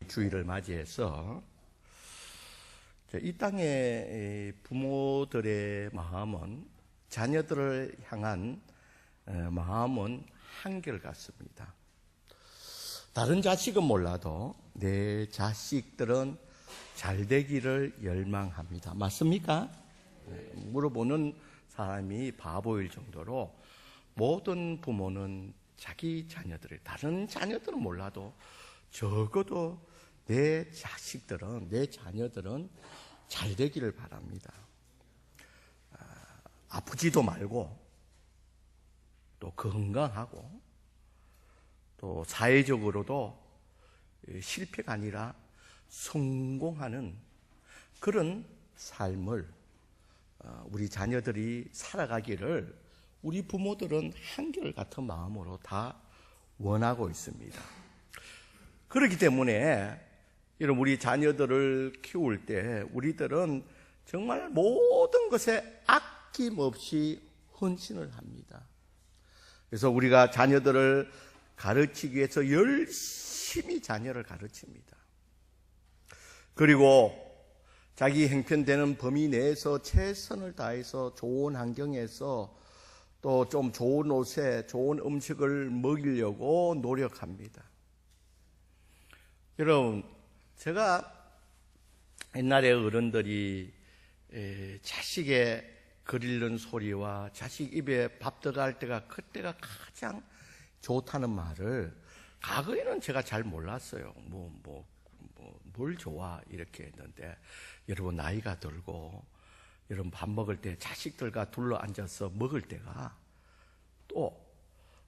주일을 맞이해서 이 땅의 부모들의 마음은 자녀들을 향한 마음은 한결같습니다. 다른 자식은 몰라도 내 자식들은 잘 되기를 열망합니다. 맞습니까? 물어보는 사람이 바보일 정도로 모든 부모는 자기 자녀들을, 다른 자녀들은 몰라도 적어도 내 자식들은, 내 자녀들은 잘 되기를 바랍니다. 아프지도 말고 또 건강하고 또 사회적으로도 실패가 아니라 성공하는 그런 삶을 우리 자녀들이 살아가기를 우리 부모들은 한결같은 마음으로 다 원하고 있습니다. 그렇기 때문에 여러분, 우리 자녀들을 키울 때 우리들은 정말 모든 것에 아낌없이 헌신을 합니다. 그래서 우리가 자녀들을 가르치기 위해서 열심히 자녀를 가르칩니다. 그리고 자기 형편되는 범위 내에서 최선을 다해서 좋은 환경에서 또 좀 좋은 옷에 좋은 음식을 먹이려고 노력합니다. 여러분, 제가 옛날에 어른들이 자식의 글 읽는 소리와 자식 입에 밥 들어갈 때가 그때가 가장 좋다는 말을 과거에는 제가 잘 몰랐어요. 뭘 좋아 이렇게 했는데, 여러분 나이가 들고 여러분 밥 먹을 때 자식들과 둘러 앉아서 먹을 때가, 또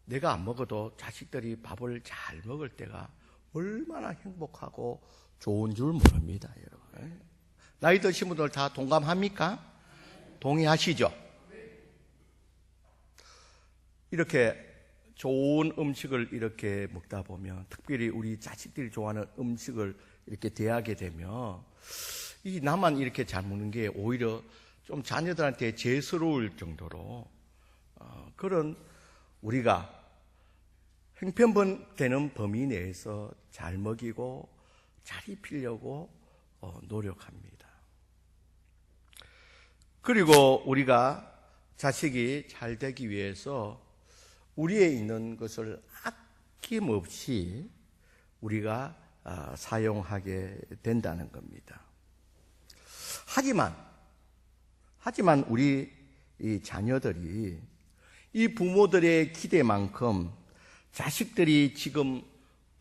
내가 안 먹어도 자식들이 밥을 잘 먹을 때가 얼마나 행복하고 좋은 줄 모릅니다, 여러분. 나이 드신 분들 다 동감합니까? 동의하시죠? 이렇게 좋은 음식을 이렇게 먹다 보면, 특별히 우리 자식들이 좋아하는 음식을 이렇게 대하게 되면, 이 나만 이렇게 잘 먹는 게 오히려 좀 자녀들한테 죄스러울 정도로 그런 우리가 형편되는 범위 내에서 잘 먹이고 잘 입히려고 노력합니다. 그리고 우리가 자식이 잘 되기 위해서 우리에 있는 것을 아낌없이 우리가 사용하게 된다는 겁니다. 하지만 우리 이 자녀들이 이 부모들의 기대만큼 자식들이 지금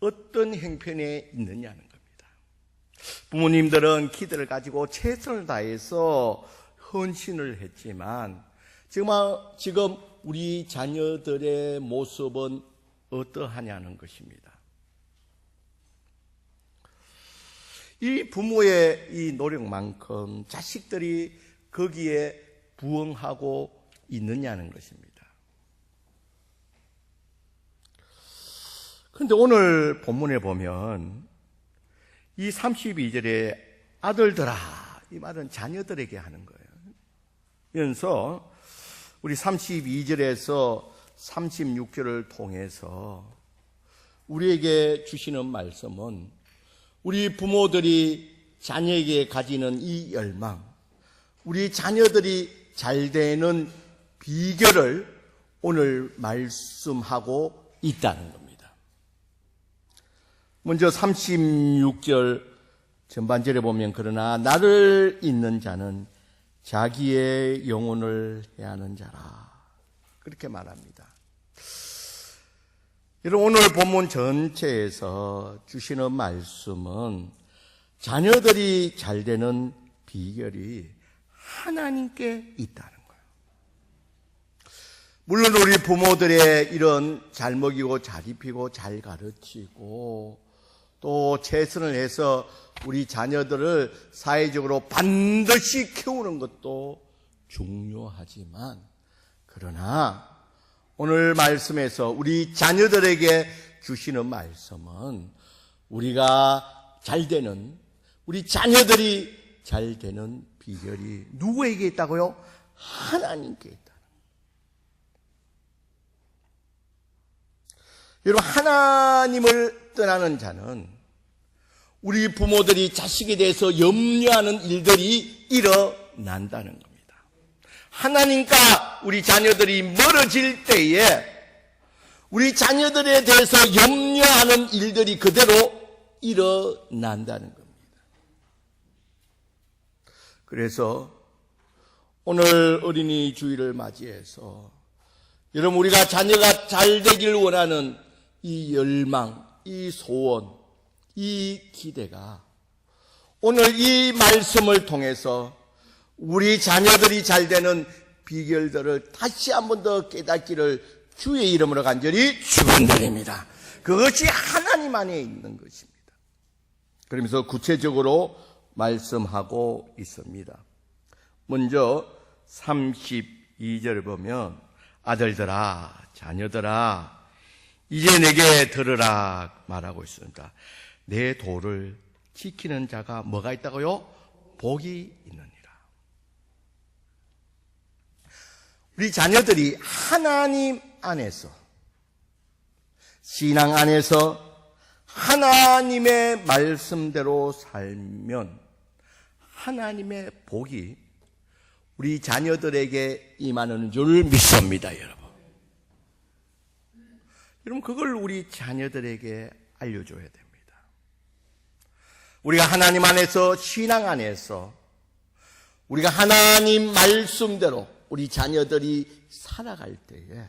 어떤 형편에 있느냐는 겁니다. 부모님들은 기대를 가지고 최선을 다해서 헌신을 했지만 지금 우리 자녀들의 모습은 어떠하냐는 것입니다. 이 부모의 이 노력만큼 자식들이 거기에 부응하고 있느냐는 것입니다. 그런데 오늘 본문에 보면 이 32절에 아들들아, 이 말은 자녀들에게 하는 거예요. 그래서 우리 32절에서 36절을 통해서 우리에게 주시는 말씀은 우리 부모들이 자녀에게 가지는 이 열망, 우리 자녀들이 잘 되는 비결을 오늘 말씀하고 있다는 겁니다. 먼저 36절 전반절에 보면, 그러나 나를 잇는 자는 자기의 영혼을 해하는 자라, 그렇게 말합니다. 여러분, 오늘 본문 전체에서 주시는 말씀은 자녀들이 잘 되는 비결이 하나님께 있다는 거예요. 물론 우리 부모들의 이런 잘 먹이고 잘 입히고 잘 가르치고 또 최선을 해서 우리 자녀들을 사회적으로 반드시 키우는 것도 중요하지만, 그러나 오늘 말씀에서 우리 자녀들에게 주시는 말씀은 우리가 잘 되는, 우리 자녀들이 잘 되는 비결이 누구에게 있다고요? 하나님께 있다. 여러분, 하나님을 떠나는 자는 우리 부모들이 자식에 대해서 염려하는 일들이 일어난다는 겁니다. 하나님과 우리 자녀들이 멀어질 때에 우리 자녀들에 대해서 염려하는 일들이 그대로 일어난다는 겁니다. 그래서 오늘 어린이 주일을 맞이해서 여러분, 우리가 자녀가 잘 되길 원하는 이 열망, 이 소원, 이 기대가 오늘 이 말씀을 통해서 우리 자녀들이 잘 되는 비결들을 다시 한 번 더 깨닫기를 주의 이름으로 간절히 축원드립니다. 그것이 하나님 안에 있는 것입니다. 그러면서 구체적으로 말씀하고 있습니다. 먼저 32절을 보면 아들들아, 자녀들아, 이제 내게 들으라 말하고 있습니다. 내 도를 지키는 자가 뭐가 있다고요? 복이 있느니라. 우리 자녀들이 하나님 안에서, 신앙 안에서 하나님의 말씀대로 살면 하나님의 복이 우리 자녀들에게 임하는 줄 믿습니다, 여러분. 여러분, 그걸 우리 자녀들에게 알려줘야 됩니다. 우리가 하나님 안에서, 신앙 안에서 우리가 하나님 말씀대로 우리 자녀들이 살아갈 때에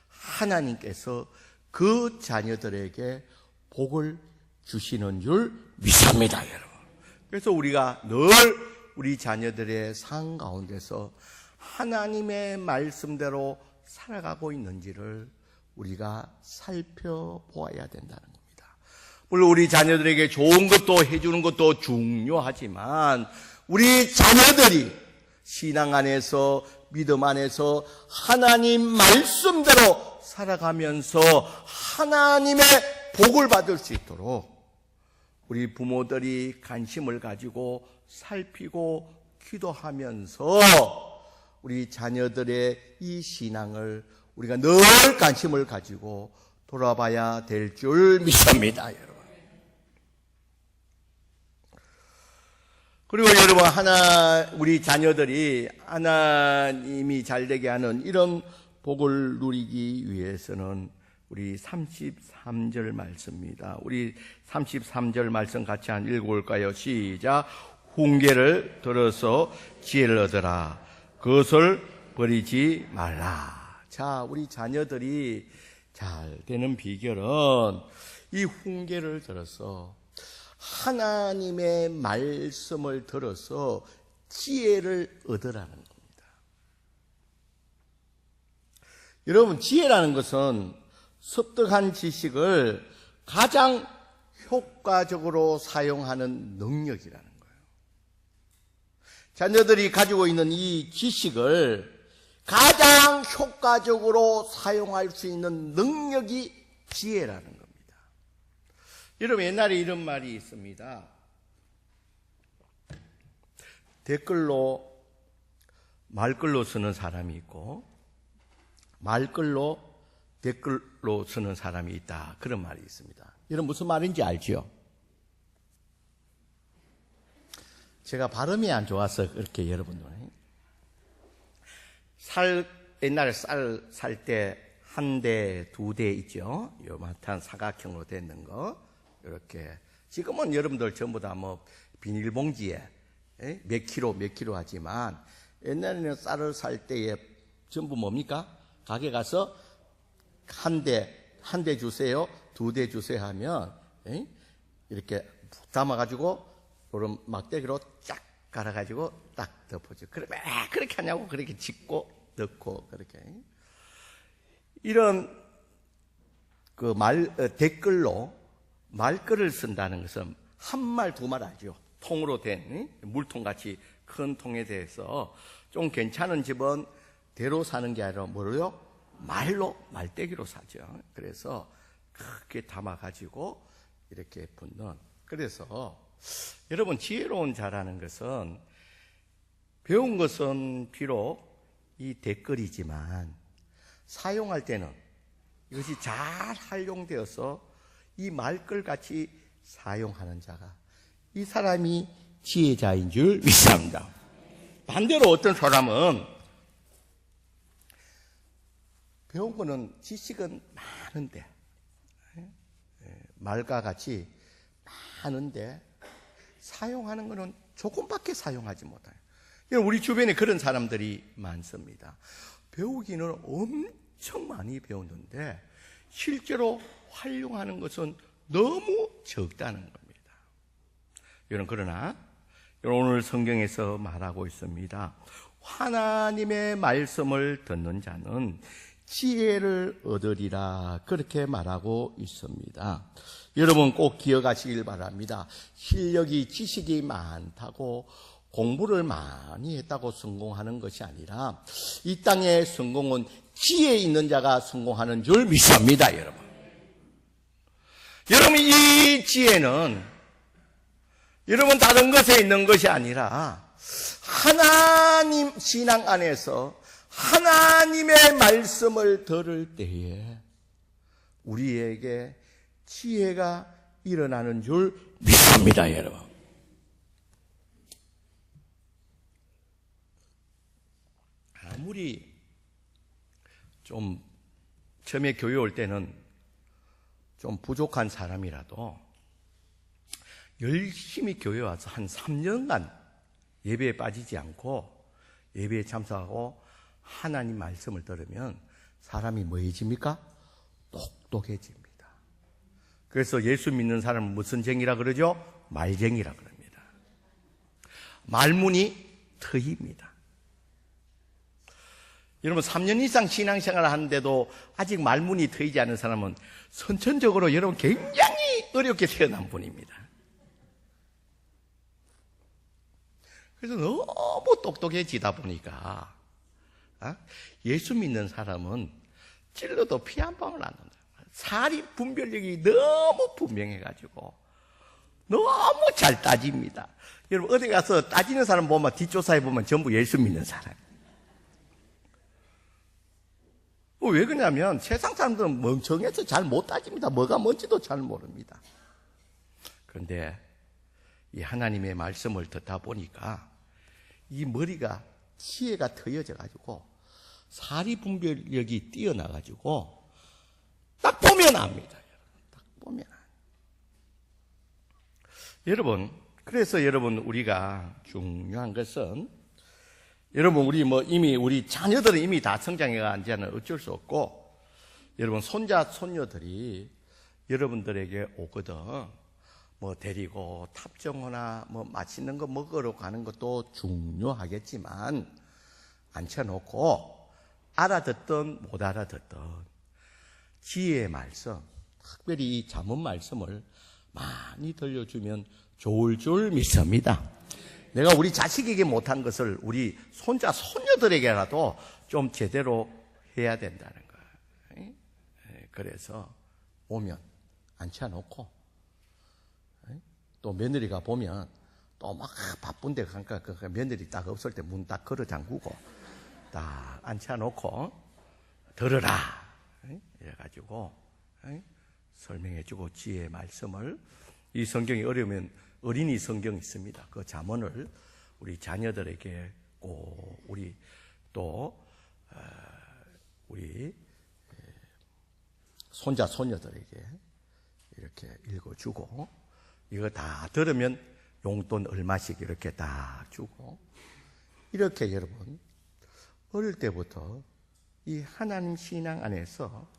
하나님께서 그 자녀들에게 복을 주시는 줄 믿습니다, 여러분. 그래서 우리가 늘 우리 자녀들의 삶 가운데서 하나님의 말씀대로 살아가고 있는지를 우리가 살펴보아야 된다는 겁니다. 물론 우리 자녀들에게 좋은 것도 해주는 것도 중요하지만 우리 자녀들이 신앙 안에서, 믿음 안에서 하나님 말씀대로 살아가면서 하나님의 복을 받을 수 있도록 우리 부모들이 관심을 가지고 살피고 기도하면서 우리 자녀들의 이 신앙을 우리가 늘 관심을 가지고 돌아봐야 될 줄 믿습니다, 여러분. 그리고 여러분, 우리 자녀들이 하나님이 잘되게 하는 이런 복을 누리기 위해서는 우리 33절 말씀입니다. 우리 33절 말씀 같이 한 읽어볼까요? 시작. 훈계를 들어서 지혜를 얻으라. 그것을 버리지 말라. 자, 우리 자녀들이 잘 되는 비결은 이 훈계를 들어서 하나님의 말씀을 들어서 지혜를 얻으라는 겁니다. 여러분, 지혜라는 것은 습득한 지식을 가장 효과적으로 사용하는 능력이라는 거예요. 자녀들이 가지고 있는 이 지식을 가장 효과적으로 사용할 수 있는 능력이 지혜라는 겁니다. 여러분, 옛날에 이런 말이 있습니다. 말글로 쓰는 사람이 있고 말글로 댓글로 쓰는 사람이 있다. 그런 말이 있습니다. 여러분, 무슨 말인지 알죠? 제가 발음이 안 좋아서 그렇게 여러분들 옛날에 쌀 살 때 한 대, 두 대 있죠? 요만한 사각형으로 되는 거. 이렇게. 지금은 여러분들 전부 다 비닐봉지에 몇 킬로 하지만 옛날에는 쌀을 살 때에 전부 뭡니까? 가게 가서 한 대 주세요, 두 대 주세요 하면 이렇게 담아가지고 그런 막대기로 쫙 갈아가지고 딱 덮어줘. 그래, 왜 그렇게 하냐고 그렇게 짚고 넣고 그렇게. 이런 댓글로 말글을 쓴다는 것은 한 말, 두 말 하죠. 통으로 된 물통같이 큰 통에 대해서 좀 괜찮은 집은 대로 사는 게 아니라 뭐로요? 말대기로 사죠. 그래서 크게 담아가지고 이렇게 붓는. 그래서 여러분, 지혜로운 자라는 것은 배운 것은 비록 이 댓글이지만 사용할 때는 이것이 잘 활용되어서 이 말글같이 사용하는 자가, 이 사람이 지혜자인 줄 믿습니다. 반대로 어떤 사람은 배운 거는 지식은 많은데, 말과 같이 많은데 사용하는 거는 조금밖에 사용하지 못해요. 우리 주변에 그런 사람들이 많습니다. 배우기는 엄청 많이 배웠는데 실제로 활용하는 것은 너무 적다는 겁니다. 그러나 오늘 성경에서 말하고 있습니다. 하나님의 말씀을 듣는 자는 지혜를 얻으리라, 그렇게 말하고 있습니다. 여러분 꼭 기억하시길 바랍니다. 실력이, 지식이 많다고 공부를 많이 했다고 성공하는 것이 아니라 이 땅의 성공은 지혜 있는 자가 성공하는 줄 믿습니다. 여러분 이 지혜는 여러분 다른 것에 있는 것이 아니라 하나님 신앙 안에서 하나님의 말씀을 들을 때에 우리에게 지혜가 일어나는 줄 믿습니다. 여러분, 아무리 좀 처음에 교회 올 때는 좀 부족한 사람이라도 열심히 교회 와서 한 3년간 예배에 빠지지 않고 예배에 참석하고 하나님 말씀을 들으면 사람이 뭐해집니까? 똑똑해집니다. 그래서 예수 믿는 사람은 무슨 쟁이라 그러죠? 말쟁이라 그럽니다. 말문이 트입니다. 여러분 3년 이상 신앙생활을 하는데도 아직 말문이 트이지 않은 사람은 선천적으로 여러분 굉장히 어렵게 태어난 분입니다. 그래서 너무 똑똑해지다 보니까 예수 믿는 사람은 찔러도 피 한 방울 안 난다. 사리 분별력이 너무 분명해가지고 너무 잘 따집니다. 여러분 어디 가서 따지는 사람 보면 뒷조사해 보면 전부 예수 믿는 사람. 왜 그러냐면 세상 사람들은 멍청해서 잘 못 따집니다. 뭐가 뭔지도 잘 모릅니다. 그런데 이 하나님의 말씀을 듣다 보니까 이 머리가 지혜가 트여져 가지고 사리 분별력이 뛰어나가지고 딱 보면 압니다. 딱 보면 여러분, 그래서 여러분 우리가 중요한 것은 여러분 우리 이미 우리 자녀들은 이미 다 성장해가 이제는 어쩔 수 없고 여러분 손자 손녀들이 여러분들에게 오거든. 데리고 탑정호나 맛있는 거 먹으러 가는 것도 중요하겠지만 앉혀놓고 알아듣든 못 알아듣든 지혜의 말씀, 특별히 이 잠언 말씀을 많이 들려주면 좋을 줄 믿습니다. 내가 우리 자식에게 못한 것을 우리 손자 손녀들에게라도 좀 제대로 해야 된다는 거예요. 그래서 오면 앉혀놓고 또 며느리가 보면 또 막 바쁜데 그러니까 며느리 딱 없을 때 문 딱 걸어 잠그고 딱 앉혀놓고 들으라 이래가지고 설명해주고 지혜의 말씀을, 이 성경이 어려우면 어린이 성경 있습니다. 그 잠언을 우리 자녀들에게 꼭 우리 또 우리 손자 손녀들에게 이렇게 읽어주고 이거 다 들으면 용돈 얼마씩 이렇게 다 주고 이렇게 여러분 어릴 때부터 이 하나님 신앙 안에서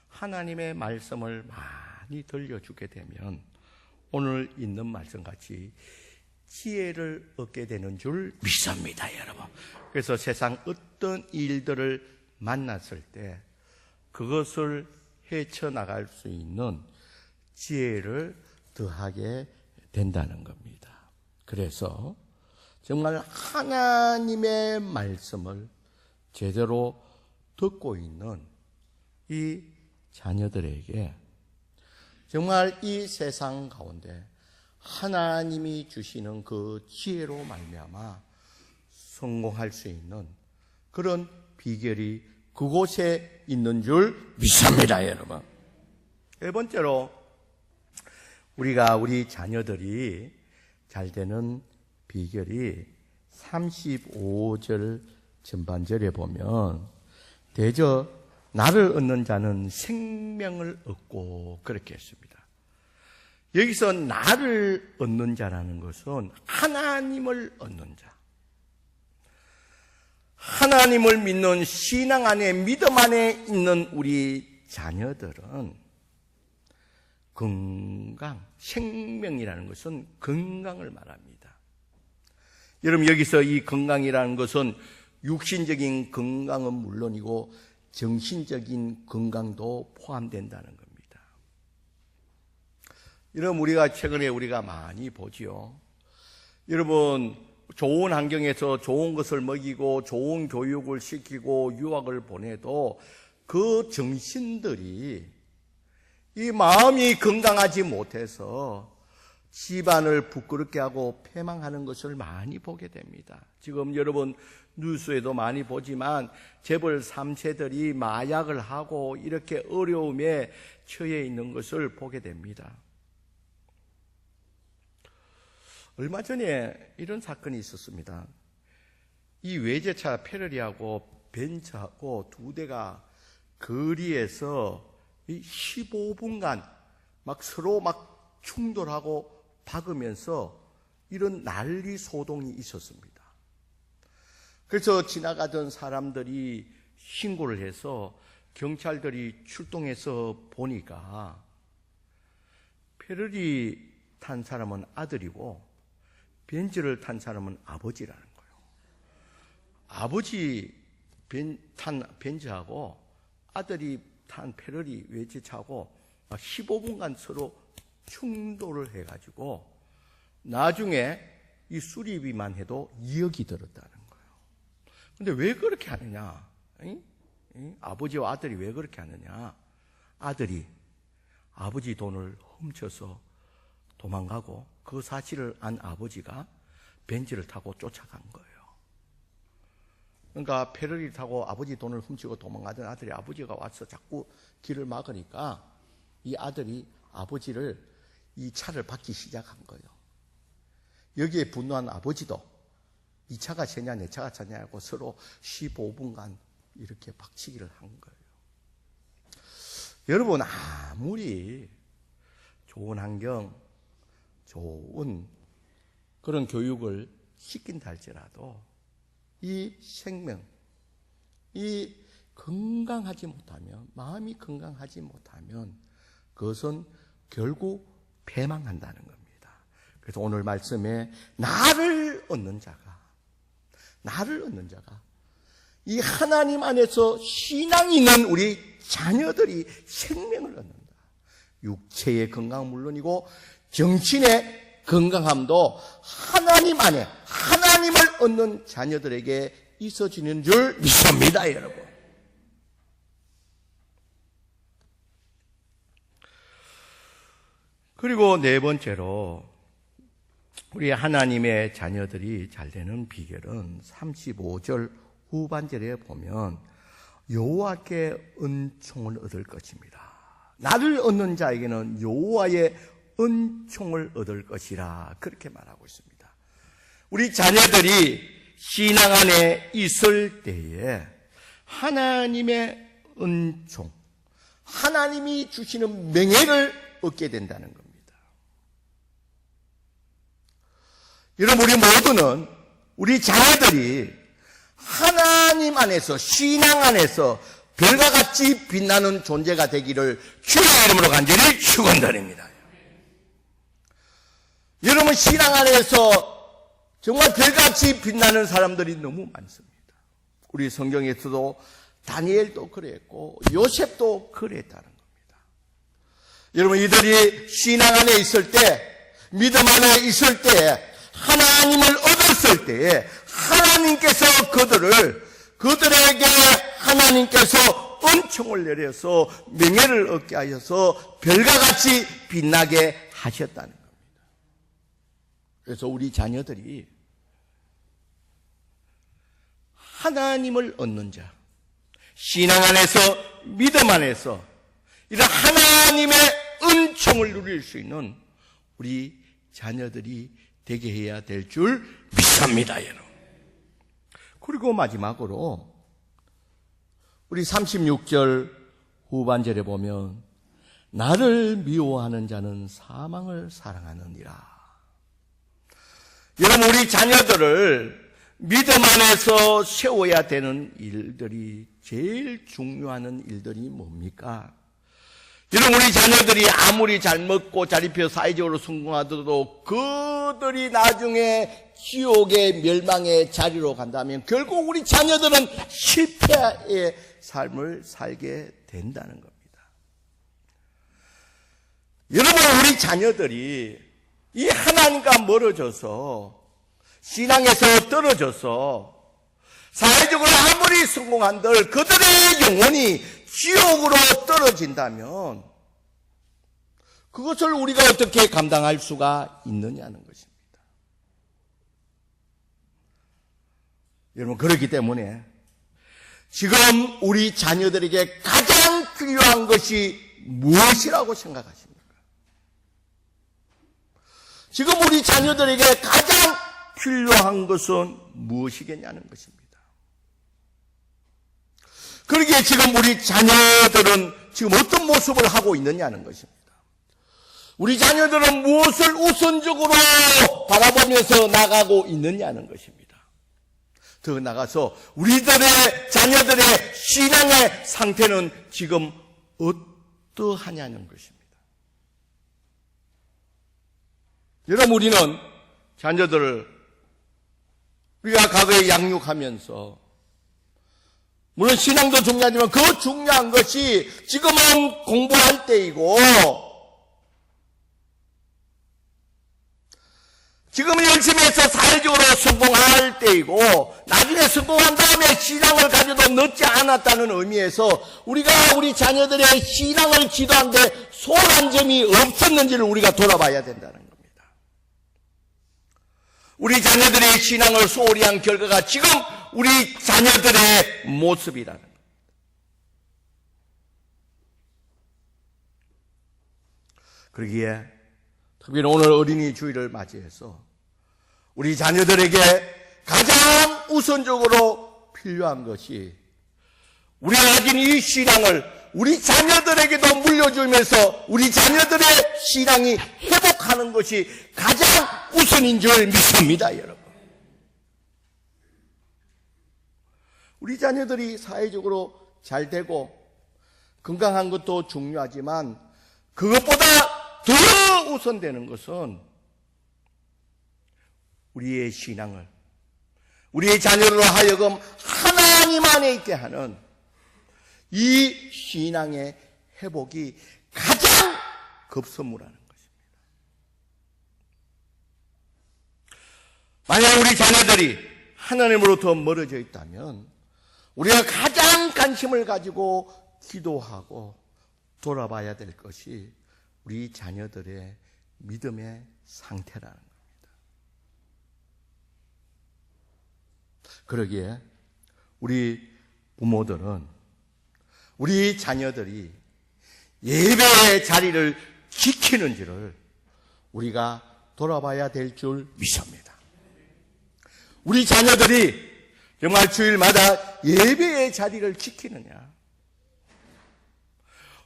하나님의 말씀을 많이 들려주게 되면 오늘 있는 말씀같이 지혜를 얻게 되는 줄 믿습니다, 여러분. 그래서 세상 어떤 일들을 만났을 때 그것을 헤쳐나갈 수 있는 지혜를 더하게 된다는 겁니다. 그래서 정말 하나님의 말씀을 제대로 듣고 있는 이 자녀들에게 정말 이 세상 가운데 하나님이 주시는 그 지혜로 말미암아 성공할 수 있는 그런 비결이 그곳에 있는 줄 믿습니다, 여러분. 네 번째로 우리 자녀들이 잘 되는 비결이 35절 전반절에 보면 대저 나를 얻는 자는 생명을 얻고 그렇게 했습니다. 여기서 나를 얻는 자라는 것은 하나님을 얻는 자. 하나님을 믿는 신앙 안에 믿음 안에 있는 우리 자녀들은 건강, 생명이라는 것은 건강을 말합니다. 여러분 여기서 이 건강이라는 것은 육신적인 건강은 물론이고 정신적인 건강도 포함된다는 겁니다. 여러분 우리가 최근에 많이 보지요. 여러분 좋은 환경에서 좋은 것을 먹이고 좋은 교육을 시키고 유학을 보내도 그 정신들이 이 마음이 건강하지 못해서 집안을 부끄럽게 하고 패망하는 것을 많이 보게 됩니다. 지금 여러분 뉴스에도 많이 보지만 재벌 3세들이 마약을 하고 이렇게 어려움에 처해 있는 것을 보게 됩니다. 얼마 전에 이런 사건이 있었습니다. 이 외제차 페러리하고 벤츠하고 두 대가 거리에서 15분간 서로 충돌하고 박으면서 이런 난리 소동이 있었습니다. 그래서 지나가던 사람들이 신고를 해서 경찰들이 출동해서 보니까 페러리 탄 사람은 아들이고 벤츠를 탄 사람은 아버지라는 거예요. 아버지 탄 벤츠하고 아들이 탄 페러리 외제차하고 15분간 서로 충돌을 해가지고 나중에 이 수리비만 해도 2억이 들었다는 거예요. 근데 왜 그렇게 하느냐? 아버지와 아들이 왜 그렇게 하느냐? 아들이 아버지 돈을 훔쳐서 도망가고 그 사실을 안 아버지가 벤츠를 타고 쫓아간 거예요. 그러니까 페러리를 타고 아버지 돈을 훔치고 도망가던 아들이 아버지가 와서 자꾸 길을 막으니까 이 아들이 아버지를 이 차를 받기 시작한 거예요. 여기에 분노한 아버지도 이 차가 쟤냐 내 차가 쟤냐 하고 서로 15분간 이렇게 박치기를 한 거예요. 여러분 아무리 좋은 환경, 좋은 그런 교육을 시킨다 할지라도 이 생명, 이 건강하지 못하면, 마음이 건강하지 못하면 그것은 결국 패망한다는 겁니다. 그래서 오늘 말씀에 나를 얻는 자가 이 하나님 안에서 신앙이 있는 우리 자녀들이 생명을 얻는다. 육체의 건강은 물론이고 정신의 건강함도 하나님 안에 하나님을 얻는 자녀들에게 있어지는 줄 믿습니다, 여러분. 그리고 네 번째로 우리 하나님의 자녀들이 잘 되는 비결은 35절 후반절에 보면 여호와께 은총을 얻을 것입니다. 나를 얻는 자에게는 여호와의 은총을 얻을 것이라 그렇게 말하고 있습니다. 우리 자녀들이 신앙 안에 있을 때에 하나님의 은총, 하나님이 주시는 명예를 얻게 된다는 겁니다. 여러분 우리 모두는 우리 자녀들이 하나님 안에서 신앙 안에서 별과 같이 빛나는 존재가 되기를 주의 이름으로 간절히 축원드립니다. 여러분 신앙 안에서 정말 별같이 빛나는 사람들이 너무 많습니다. 우리 성경에서도 다니엘도 그랬고 요셉도 그랬다는 겁니다. 여러분 이들이 신앙 안에 있을 때, 믿음 안에 있을 때, 하나님을 얻었을 때에 하나님께서 그들에게 하나님께서 은총을 내려서 명예를 얻게 하셔서 별과 같이 빛나게 하셨다는 겁니다. 그래서 우리 자녀들이 하나님을 얻는 자, 신앙 안에서 믿음 안에서 이런 하나님의 은총을 누릴 수 있는 우리 자녀들이 되게 해야 될 줄 믿습니다, 여러분. 그리고 마지막으로 우리 36절 후반절에 보면 나를 미워하는 자는 사망을 사랑하느니라. 여러분, 우리 자녀들을 믿음 안에서 세워야 되는 일들이, 제일 중요한 일들이 뭡니까? 여러분, 우리 자녀들이 아무리 잘 먹고 잘 입혀 사회적으로 성공하더라도 그들이 나중에 지옥의 멸망의 자리로 간다면 결국 우리 자녀들은 실패의 삶을 살게 된다는 겁니다. 여러분, 우리 자녀들이 이 하나님과 멀어져서 신앙에서 떨어져서 사회적으로 아무리 성공한들 그들의 영혼이 지옥으로 떨어진다면 그것을 우리가 어떻게 감당할 수가 있느냐는 것입니다. 여러분, 그렇기 때문에 지금 우리 자녀들에게 가장 필요한 것이 무엇이라고 생각하십니까? 지금 우리 자녀들에게 가장 필요한 것은 무엇이겠냐는 것입니다. 그러기에 지금 우리 자녀들은 지금 어떤 모습을 하고 있느냐는 것입니다. 우리 자녀들은 무엇을 우선적으로 바라보면서 나가고 있느냐는 것입니다. 더 나아가서 우리들의 자녀들의 신앙의 상태는 지금 어떠하냐는 것입니다. 여러분, 우리는 자녀들을 우리가 과거에 양육하면서 물론 신앙도 중요하지만 그 중요한 것이 지금은 공부할 때이고 지금은 열심히 해서 사회적으로 성공할 때이고 나중에 성공한 다음에 신앙을 가져도 늦지 않았다는 의미에서 우리가 우리 자녀들의 신앙을 지도하는데 소홀한 점이 없었는지를 우리가 돌아봐야 된다는 겁니다. 우리 자녀들의 신앙을 소홀히 한 결과가 지금 우리 자녀들의 모습이라는 겁니다. 그러기에 특별히 오늘 어린이 주일을 맞이해서 우리 자녀들에게 가장 우선적으로 필요한 것이 우리가 가진 이 신앙을 우리 자녀들에게도 물려주면서 우리 자녀들의 신앙이 회복하는 것이 가장 우선인 줄 믿습니다, 여러분. 우리 자녀들이 사회적으로 잘 되고 건강한 것도 중요하지만 그것보다 더 우선되는 것은 우리의 신앙을 우리의 자녀로 하여금 하나님 안에 있게 하는 이 신앙의 회복이 가장 급선무라는 것입니다. 만약 우리 자녀들이 하나님으로부터 멀어져 있다면 우리가 가장 관심을 가지고 기도하고 돌아봐야 될 것이 우리 자녀들의 믿음의 상태라는 겁니다. 그러기에 우리 부모들은 우리 자녀들이 예배의 자리를 지키는지를 우리가 돌아봐야 될 줄 믿습니다. 우리 자녀들이 정말 주일마다 예배의 자리를 지키느냐,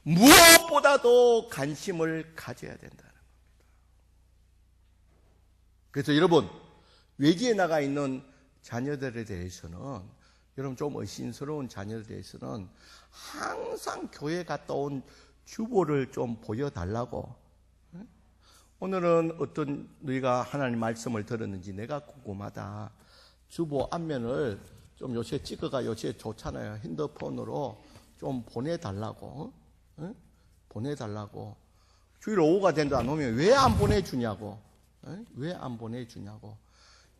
무엇보다도 관심을 가져야 된다는 겁니다. 그래서 여러분, 외지에 나가 있는 자녀들에 대해서는 여러분 좀 의심스러운 자녀들에 대해서는 항상 교회 갔다 온 주보를 좀 보여달라고. 오늘은 어떤 너희가 하나님 말씀을 들었는지 내가 궁금하다. 주보 앞면을 좀 요새 찍어가 요새 좋잖아요. 핸드폰으로 좀 보내달라고. 보내달라고. 주일 오후가 된다 안 오면 왜 안 보내주냐고. 왜 안 보내주냐고.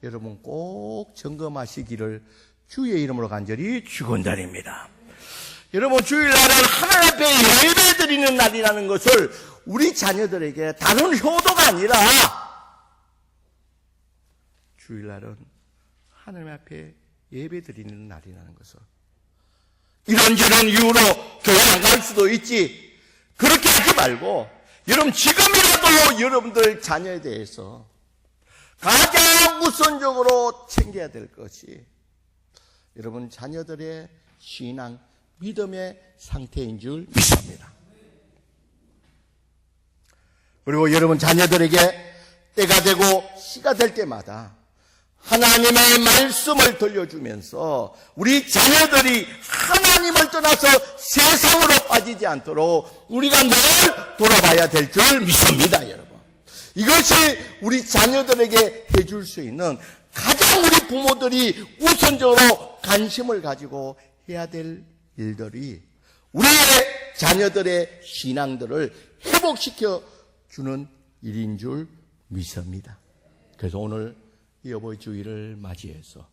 여러분 꼭 점검하시기를 주의 이름으로 간절히 축원드립니다. 여러분, 주일날은 하나님 앞에 예배 드리는 날이라는 것을 우리 자녀들에게 다른 효도가 아니라 주일날은 하나님 앞에 예배 드리는 날이라는 것을 이런저런 이유로 교회 안 갈 수도 있지, 그렇게 하지 말고 여러분, 지금이라도 여러분들 자녀에 대해서 가장 우선적으로 챙겨야 될 것이 여러분 자녀들의 신앙, 믿음의 상태인 줄 믿습니다. 그리고 여러분 자녀들에게 때가 되고 시가 될 때마다 하나님의 말씀을 들려주면서 우리 자녀들이 하나님을 떠나서 세상으로 빠지지 않도록 우리가 늘 돌아봐야 될 줄 믿습니다, 여러분. 이것이 우리 자녀들에게 해줄 수 있는 가장 우리 부모들이 우선적으로 관심을 가지고 해야 될 일들이 우리의 자녀들의 신앙들을 회복시켜 주는 일인 줄 믿습니다. 그래서 오늘 이 어버이 주일을 맞이해서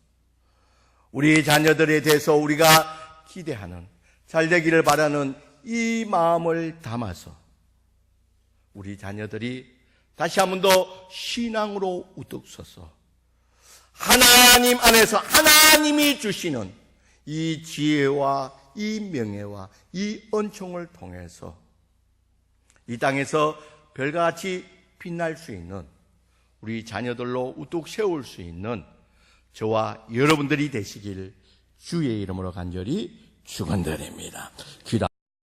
우리 자녀들에 대해서 우리가 기대하는, 잘 되기를 바라는 이 마음을 담아서 우리 자녀들이 다시 한 번 더 신앙으로 우뚝 서서 하나님 안에서 하나님이 주시는 이 지혜와 이 명예와 이 은총을 통해서 이 땅에서 별과 같이 빛날 수 있는 우리 자녀들로 우뚝 세울 수 있는 저와 여러분들이 되시길 주의 이름으로 간절히 축원드립니다. 기도